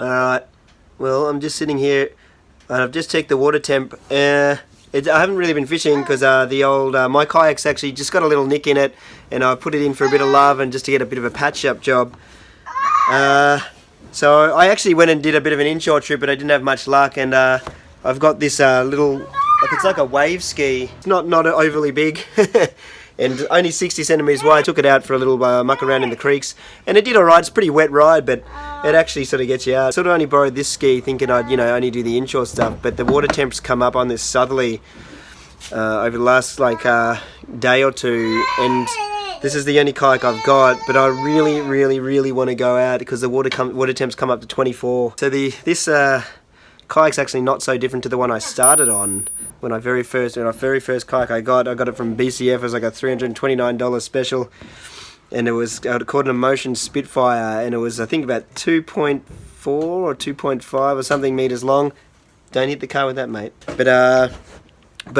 Alright, well, I'm just sitting here and I've just checked the water temp. I haven't really been fishing because my kayak's actually just got a little nick in it, and I put it in for a bit of love and just to get a bit of a patch-up job. So I actually went and did a bit of an inshore trip, but I didn't have much luck, and I've got this little, it's like a wave ski. It's not overly big. And only 60 centimeters wide. I took it out for a little muck around in the creeks, and it did alright. It's a pretty wet ride, but it actually sort of gets you out. Sort of only borrowed this ski thinking I'd, only do the inshore stuff, but the water temps come up on this southerly over the last day or two, and this is the only kayak I've got, but I really want to go out because the water temps come up to 24. So this kayak's actually not so different to the one I started on when my very first kayak I got it from BCF. It was like a $329 special, and it was called an Motion Spitfire, and it was I think about 2.4 or 2.5 or something meters long. Don't hit the car with that, mate. But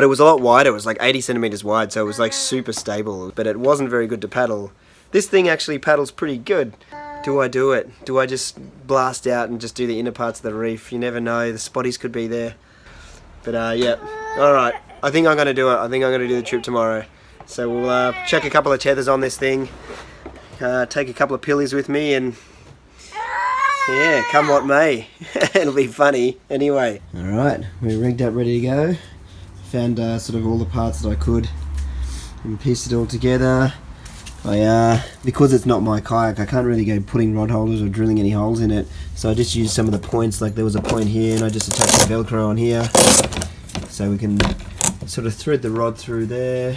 it was a lot wider. It was like 80 centimeters wide, so it was like super stable, but it wasn't very good to paddle. This thing actually paddles pretty good. Do I do it? Do I just blast out and just do the inner parts of the reef? You never know, the spotties could be there. But yeah, alright, I think I'm going to do it. I think I'm going to do the trip tomorrow. So we'll check a couple of tethers on this thing, take a couple of pillies with me, and yeah, come what may. It'll be funny anyway. Alright, we're rigged up, ready to go. Found sort of all the parts that I could and pieced it all together. Because it's not my kayak, I can't really go putting rod holders or drilling any holes in it, so I just used some of the points. Like there was a point here, and I just attached the Velcro on here, so we can sort of thread the rod through there.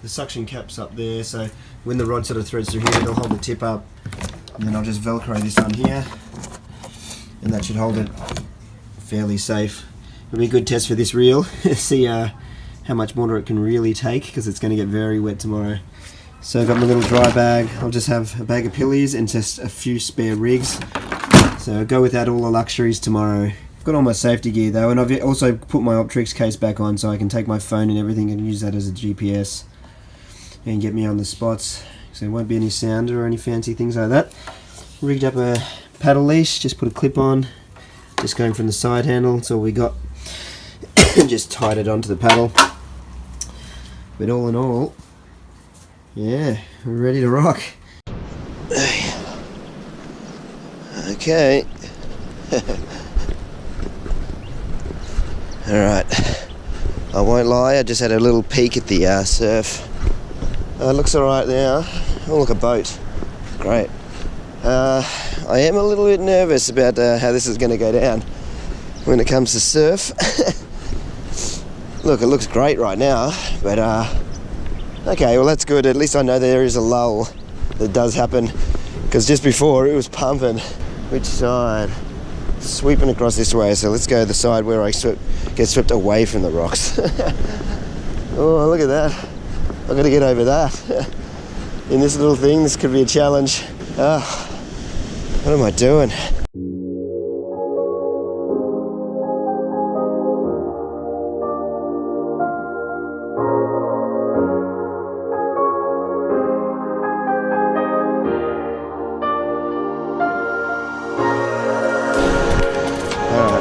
The suction cap's up there, so when the rod sort of threads through here, it'll hold the tip up, and then I'll just Velcro this on here, and that should hold it fairly safe. It'll be a good test for this reel. See how much water it can really take, because it's going to get very wet tomorrow. So I've got my little dry bag. I'll just have a bag of pillies and just a few spare rigs. So I'll go without all the luxuries tomorrow. I've got all my safety gear though, and I've also put my Optrix case back on so I can take my phone and everything and use that as a GPS and get me on the spots. So there won't be any sound or any fancy things like that. Rigged up a paddle leash, just put a clip on, just going from the side handle. That's all we got. Just tied it onto the paddle. But all in all, yeah, we're ready to rock. Okay. Alright. I won't lie, I just had a little peek at the surf. It looks alright now. Oh, look, a boat. Great. I am a little bit nervous about how this is going to go down when it comes to surf. Look, it looks great right now, but okay, well that's good. At least I know there is a lull that does happen, because just before it was pumping. Which side? Sweeping across this way, so let's go the side where I get swept away from the rocks. Oh, look at that. I've got to get over that. In this little thing, this could be a challenge. What am I doing?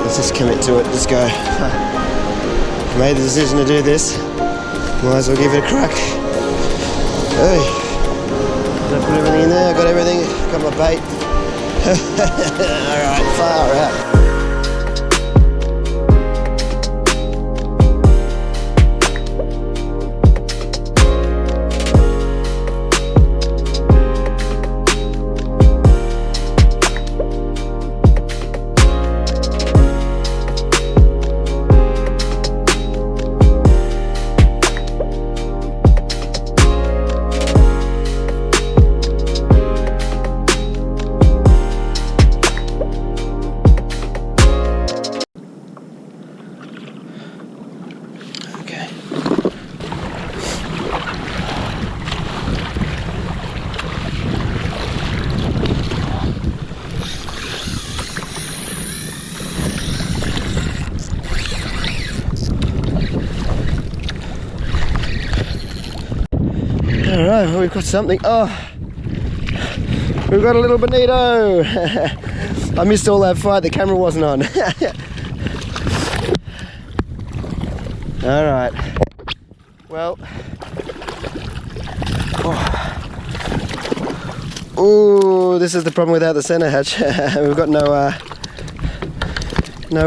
Let's just commit to it, just go. Made the decision to do this, might as well give it a crack. Hey, did I put everything in there? I got everything, got my bait. Alright, far out. We've got something. Oh, we've got a little bonito. I missed all that fight, the camera wasn't on. Alright. Well. Oh, this is the problem without the center hatch. We've got no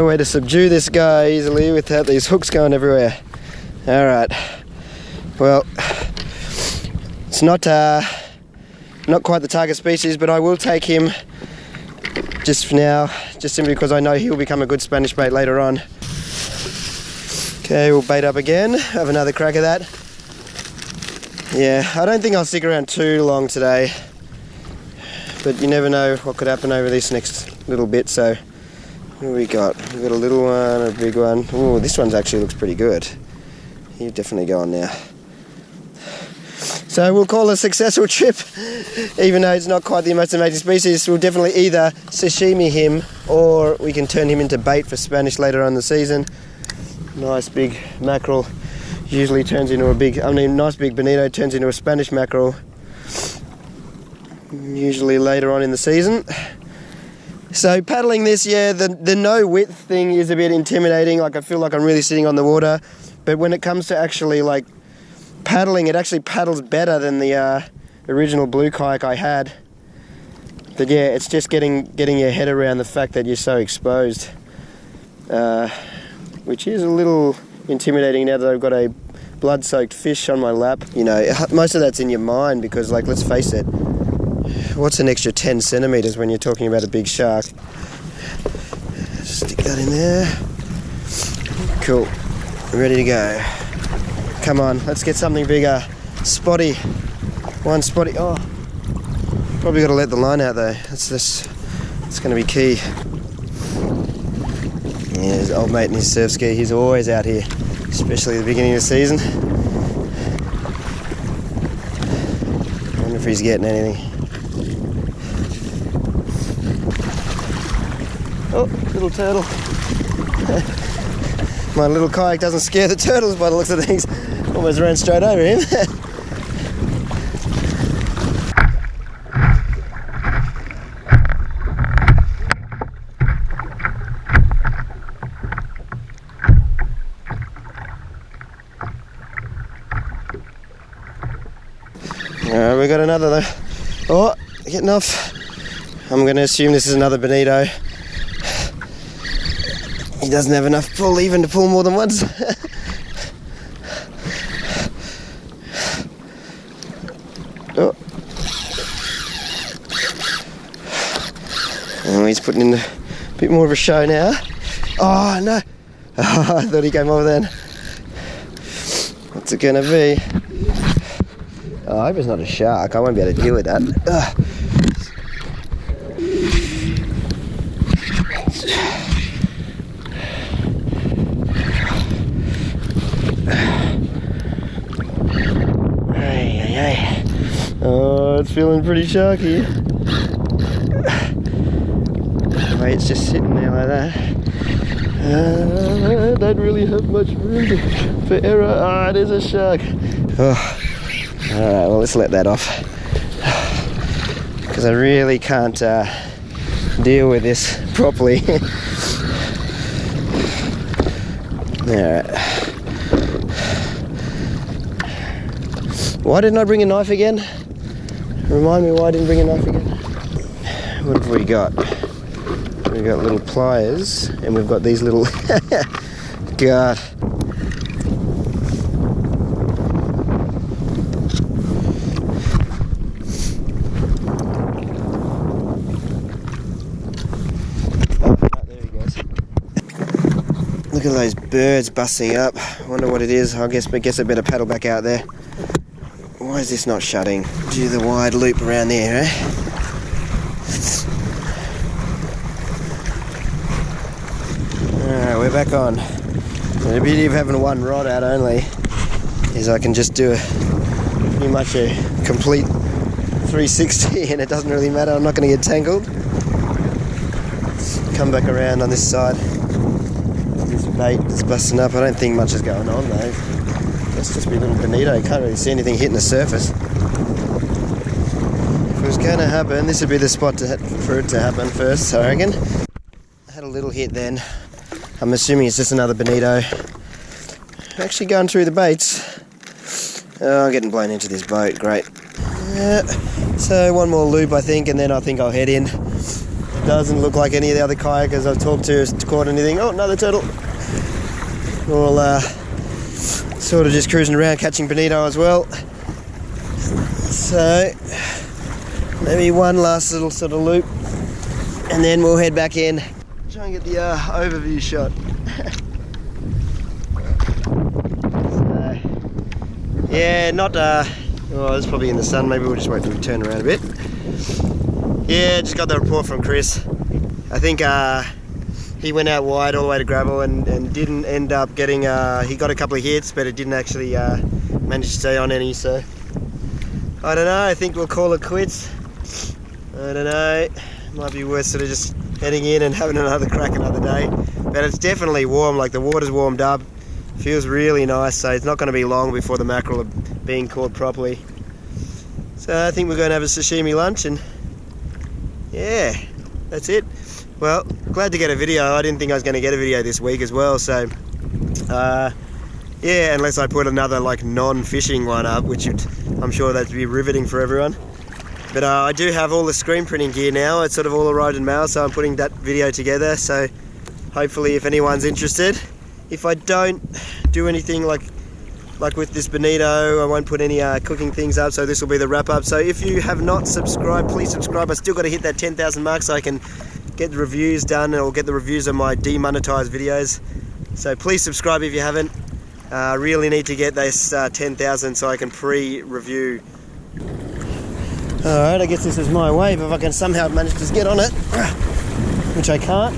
way to subdue this guy easily without these hooks going everywhere. Alright. Well, it's not quite the target species, but I will take him just for now, just simply because I know he'll become a good Spanish bait later on. Okay, we'll bait up again, have another crack at that. Yeah, I don't think I'll stick around too long today, but you never know what could happen over this next little bit. So what have we got? We've got a little one, a big one. Oh, this one actually looks pretty good. He'll definitely go on now. So we'll call it a successful trip, even though it's not quite the most amazing species. We'll definitely either sashimi him, or we can turn him into bait for Spanish later on in the season. Nice big mackerel usually turns into a big, nice big bonito turns into a Spanish mackerel, usually later on in the season. So paddling this, yeah, the no width thing is a bit intimidating. Like, I feel like I'm really sitting on the water, but when it comes to actually like paddling, it actually paddles better than the original blue kayak I had. But yeah, it's just getting your head around the fact that you're so exposed, which is a little intimidating now that I've got a blood-soaked fish on my lap. You know, most of that's in your mind because, like, let's face it, what's an extra 10 centimeters when you're talking about a big shark? Stick that in there. Cool. Ready to go. Come on, let's get something bigger. Spotty. One spotty. Oh, probably got to let the line out though. It's going to be key. Yeah, his old mate in his surf ski, he's always out here, especially at the beginning of the season. I wonder if he's getting anything. Oh, little turtle. My little kayak doesn't scare the turtles by the looks of things. Almost ran straight over him. Alright, we got another though. Oh, getting off. I'm going to assume this is another bonito. He doesn't have enough pull even to pull more than once. Oh. And he's putting in a bit more of a show now. Oh no! Oh, I thought he came over then. What's it gonna be? Oh, I hope it's not a shark. I won't be able to deal with that. Ugh. Oh, it's feeling pretty sharky. Anyway, it's just sitting there like that. I don't really have much room for error. Ah, it is a shark. Oh. Alright, well, let's let that off. Because I really can't deal with this properly. Alright. Why didn't I bring a knife again? Remind me why I didn't bring a knife again. What have we got? We've got little pliers, and we've got these little... God. Look at those birds busting up. I wonder what it is. I guess I better paddle back out there. Why is this not shutting? Do the wide loop around there, eh? Alright, we're back on. The beauty of having one rod out only is I can just do pretty much a complete 360 and it doesn't really matter. I'm not going to get tangled. Come back around on this side. This bait is busting up. I don't think much is going on though. It's just be a little bonito. Can't really see anything hitting the surface. If was going to happen, this would be the spot for it to happen first, I reckon. I had a little hit then. I'm assuming it's just another bonito. Actually going through the baits. Oh, I'm getting blown into this boat, great. So one more loop I think, and then I think I'll head in. Doesn't look like any of the other kayakers I've talked to has caught anything. Oh, another turtle. All sort of just cruising around catching bonito as well. So maybe one last little sort of loop, and then we'll head back in. Try and get the overview shot. So, yeah, not oh, it's probably in the sun. Maybe we'll just wait till we turn around a bit. Yeah, just got the report from Chris. I think he went out wide all the way to gravel and didn't end up getting, he got a couple of hits, but it didn't actually manage to stay on any, so I don't know, I think we'll call it quits. I don't know, might be worth sort of just heading in and having another crack another day. But it's definitely warm, like the water's warmed up, feels really nice, so it's not going to be long before the mackerel are being caught properly. So I think we're going to have a sashimi lunch, and yeah, that's it. Well, glad to get a video. I didn't think I was going to get a video this week as well, so yeah, unless I put another like non-fishing one up, which I'm sure that'd be riveting for everyone. But I do have all the screen printing gear now. It's sort of all arrived in mail, so I'm putting that video together, so hopefully if anyone's interested. If I don't do anything like with this bonito, I won't put any cooking things up, so this will be the wrap up. So if you have not subscribed, please subscribe. I still got to hit that 10,000 mark so I can get the reviews done, or get the reviews of my demonetized videos. So please subscribe if you haven't. Really need to get this 10,000 so I can pre-review. Alright, I guess this is my wave if I can somehow manage to get on it, which I can't.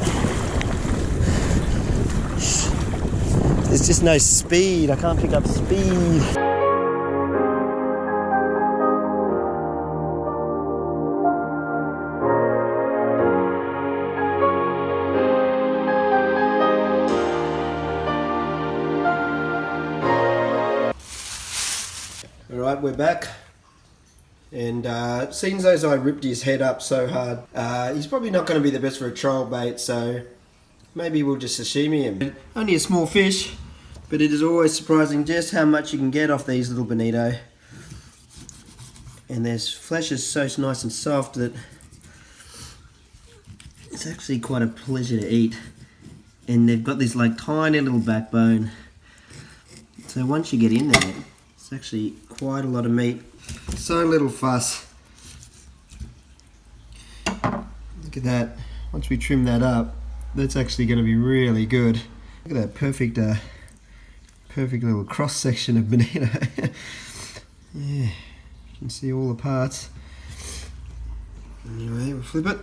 There's just no speed, I can't pick up speed. Alright, we're back. And it seems as I ripped his head up so hard, he's probably not going to be the best for a trial bait, so maybe we'll just sashimi him. Only a small fish, but it is always surprising just how much you can get off these little bonito. And their flesh is so nice and soft that it's actually quite a pleasure to eat. And they've got this like tiny little backbone. So once you get in there, it's actually quite a lot of meat. So little fuss. Look at that. Once we trim that up, that's actually going to be really good. Look at that perfect, perfect little cross section of bonito. Yeah, you can see all the parts. Anyway, we'll flip it.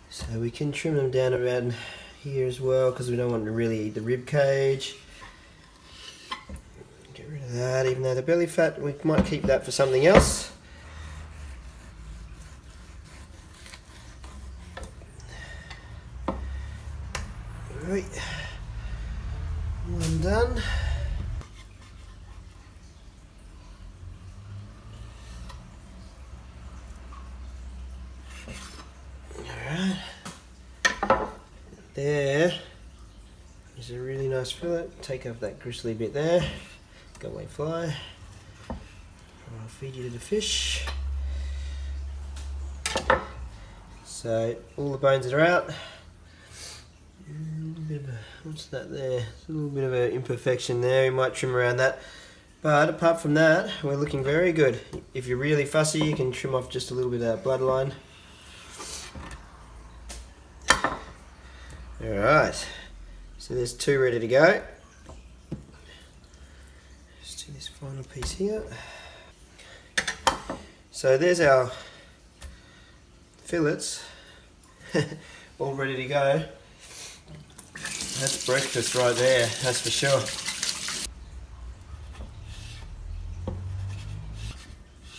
So we can trim them down around here as well, because we don't want to really eat the rib cage. Get rid of that, even though the belly fat, we might keep that for something else. Right, one done. Alright, there is a really nice fillet. Take off that gristly bit there. Go away, fly. I'll feed you to the fish. So all the bones that are out. What's that there? It's a little bit of an imperfection there. You might trim around that. But apart from that, we're looking very good. If you're really fussy, you can trim off just a little bit of that bloodline. Alright, so there's two ready to go. Just do this final piece here. So there's our fillets, all ready to go. That's breakfast right there, that's for sure.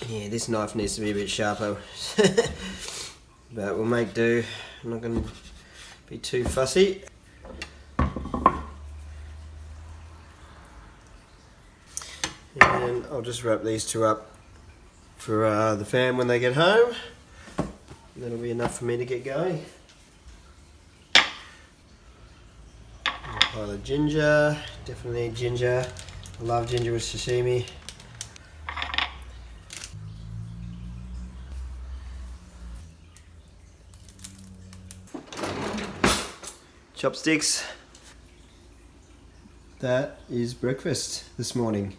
Yeah, this knife needs to be a bit sharper, but we'll make do. I'm not going to be too fussy. And I'll just wrap these two up for the fam when they get home. That'll be enough for me to get going. A pile of ginger, definitely need ginger. I love ginger with sashimi. Chopsticks. That is breakfast this morning.